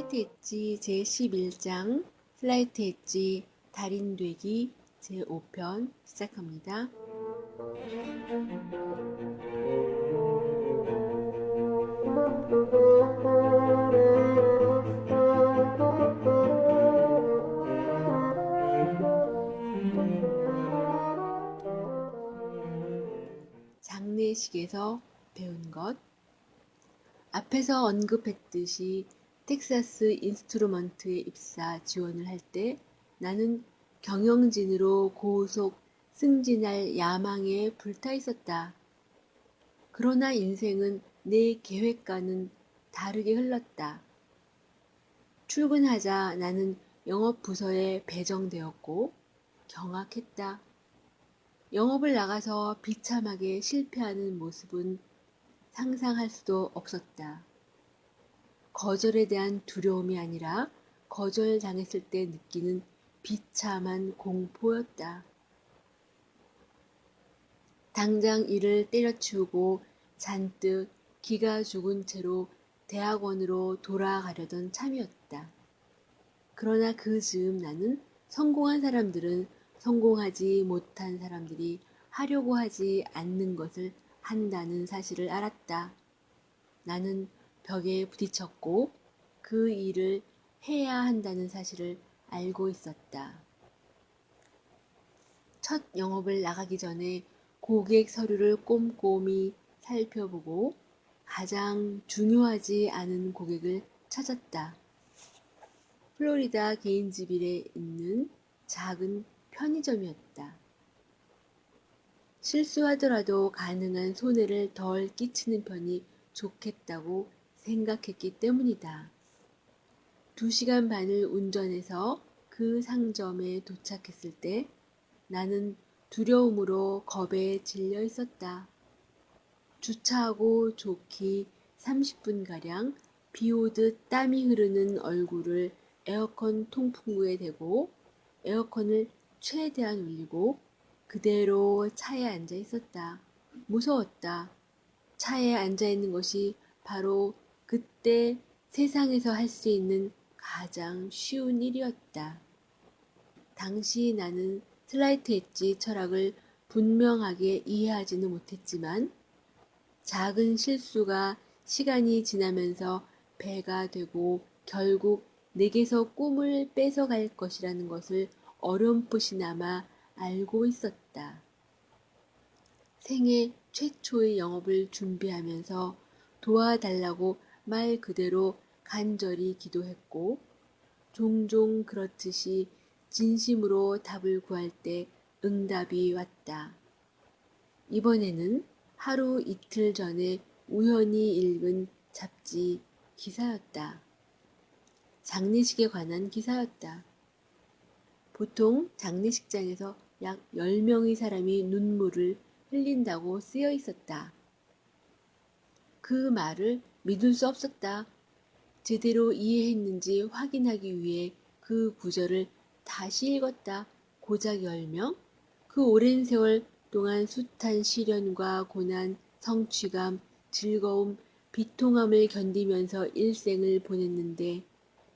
슬라이트 엣지 제11장 슬라이트 엣지 달인되기 제5편 시작합니다. 장례식에서 배운 것. 앞에서 언급했듯이 텍사스 인스트루먼트에 입사 지원을 할 때 나는 경영진으로 고속 승진할 야망에 불타 있었다. 그러나 인생은 내 계획과는 다르게 흘렀다. 출근하자 나는 영업부서에 배정되었고 경악했다. 영업을 나가서 비참하게 실패하는 모습은 상상할 수도 없었다. 거절에 대한 두려움이 아니라 거절당했을 때 느끼는 비참한 공포였다. 당장 일을 때려치우고 잔뜩 기가 죽은 채로 대학원으로 돌아가려던 참이었다. 그러나 그 즈음 나는 성공한 사람들은 성공하지 못한 사람들이 하려고 하지 않는 것을 한다는 사실을 알았다. 나는 벽에 부딪혔고 그 일을 해야 한다는 사실을 알고 있었다. 첫 영업을 나가기 전에 고객 서류를 꼼꼼히 살펴보고 가장 중요하지 않은 고객을 찾았다. 플로리다 게인즈빌에 있는 작은 편의점이었다. 실수하더라도 가능한 손해를 덜 끼치는 편이 좋겠다고 생각했기 때문이다. 2시간 반을 운전해서 그 상점에 도착했을 때 나는 두려움으로 겁에 질려 있었다. 주차하고 좋기 30분가량 비 오듯 땀이 흐르는 얼굴을 에어컨 통풍구에 대고 에어컨을 최대한 올리고 그대로 차에 앉아 있었다. 무서웠다. 차에 앉아 있는 것이 바로 그때 세상에서 할 수 있는 가장 쉬운 일이었다. 당시 나는 슬라이트 엣지 철학을 분명하게 이해하지는 못했지만 작은 실수가 시간이 지나면서 배가 되고 결국 내게서 꿈을 뺏어갈 것이라는 것을 어렴풋이나마 알고 있었다. 생애 최초의 영업을 준비하면서 도와달라고 말 그대로 간절히 기도했고 종종 그렇듯이 진심으로 답을 구할 때 응답이 왔다. 이번에는 하루 이틀 전에 우연히 읽은 잡지 기사였다. 장례식에 관한 기사였다. 보통 장례식장에서 약 10명의 사람이 눈물을 흘린다고 쓰여 있었다. 그 말을 믿을 수 없었다. 제대로 이해했는지 확인하기 위해 그 구절을 다시 읽었다. 고작 10명? 그 오랜 세월 동안 숱한 시련과 고난, 성취감, 즐거움, 비통함을 견디면서 일생을 보냈는데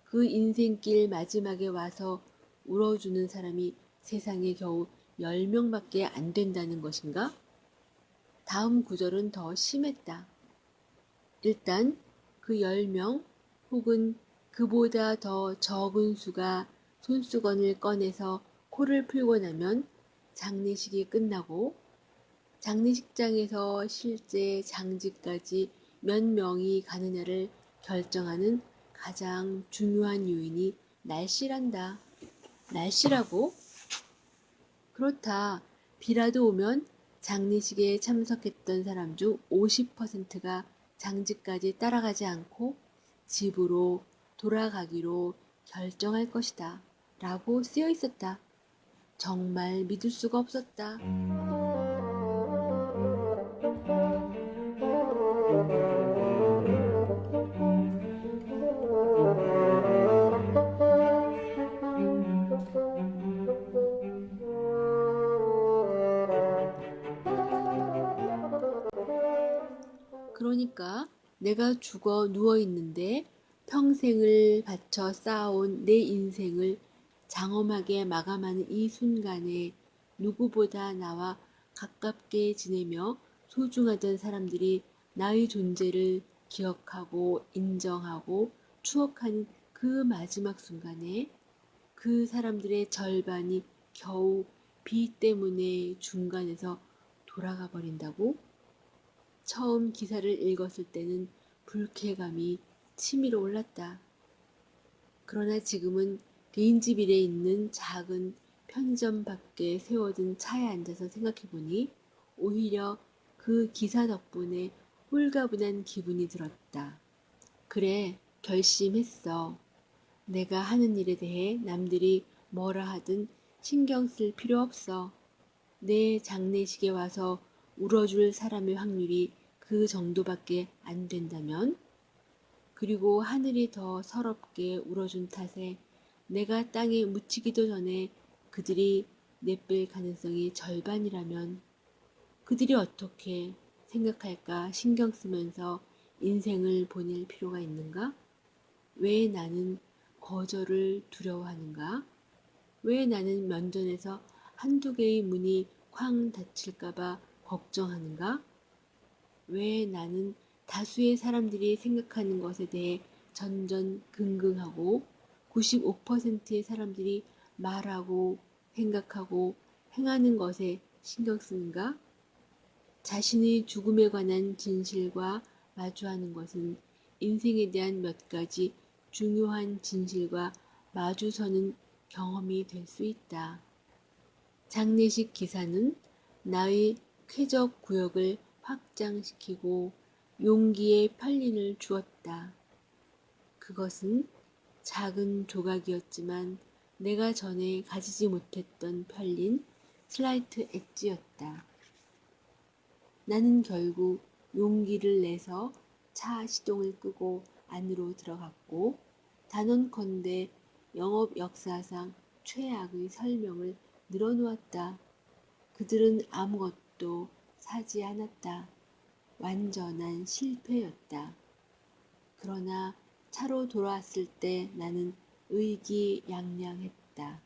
그 인생길 마지막에 와서 울어주는 사람이 세상에 겨우 10명밖에 안 된다는 것인가? 다음 구절은 더 심했다. 일단 그 10명 혹은 그보다 더 적은 수가 손수건을 꺼내서 코를 풀고 나면 장례식이 끝나고 장례식장에서 실제 장지까지 몇 명이 가느냐를 결정하는 가장 중요한 요인이 날씨란다. 날씨라고? 그렇다. 비라도 오면 장례식에 참석했던 사람 중 50%가 장지까지 따라가지 않고 집으로 돌아가기로 결정할 것이다. 라고 쓰여 있었다. 정말 믿을 수가 없었다. 그러니까 내가 죽어 누워 있는데 평생을 바쳐 쌓아온 내 인생을 장엄하게 마감하는 이 순간에 누구보다 나와 가깝게 지내며 소중하던 사람들이 나의 존재를 기억하고 인정하고 추억하는 그 마지막 순간에 그 사람들의 절반이 겨우 비 때문에 중간에서 돌아가 버린다고? 처음 기사를 읽었을 때는 불쾌감이 치밀어 올랐다. 그러나 지금은 레인지빌에 있는 작은 편의점 밖에 세워둔 차에 앉아서 생각해보니 오히려 그 기사 덕분에 홀가분한 기분이 들었다. 그래, 결심했어. 내가 하는 일에 대해 남들이 뭐라 하든 신경 쓸 필요 없어. 내 장례식에 와서 울어줄 사람의 확률이 그 정도밖에 안 된다면, 그리고 하늘이 더 서럽게 울어준 탓에 내가 땅에 묻히기도 전에 그들이 내뺄 가능성이 절반이라면 그들이 어떻게 생각할까 신경 쓰면서 인생을 보낼 필요가 있는가? 왜 나는 거절을 두려워하는가? 왜 나는 면전에서 한두 개의 문이 쾅 닫힐까봐 걱정하는가? 왜 나는 다수의 사람들이 생각하는 것에 대해 전전긍긍하고 95%의 사람들이 말하고 생각하고 행하는 것에 신경 쓰는가? 자신의 죽음에 관한 진실과 마주하는 것은 인생에 대한 몇 가지 중요한 진실과 마주서는 경험이 될 수 있다. 장례식 기사는 나의 쾌적 구역을 확장시키고 용기의 편린을 주었다. 그것은 작은 조각이었지만 내가 전에 가지지 못했던 편린 슬라이트 엣지였다. 나는 결국 용기를 내서 차 시동을 끄고 안으로 들어갔고 단언컨대 영업 역사상 최악의 설명을 늘어놓았다. 그들은 아무것도 사지 않았다. 완전한 실패였다. 그러나 차로 돌아왔을 때 나는 의기양양했다.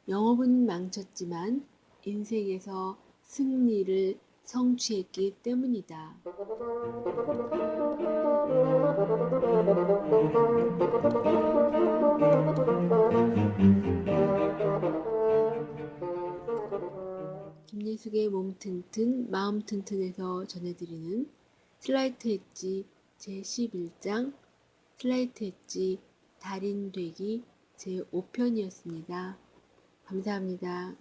영업은 망쳤지만 인생에서 승리를 성취했기 때문이다. 김예숙의 몸 튼튼 마음 튼튼에서 전해드리는 슬라이트 엣지 제11장 슬라이트 엣지 달인 되기 제5편이었습니다. 감사합니다.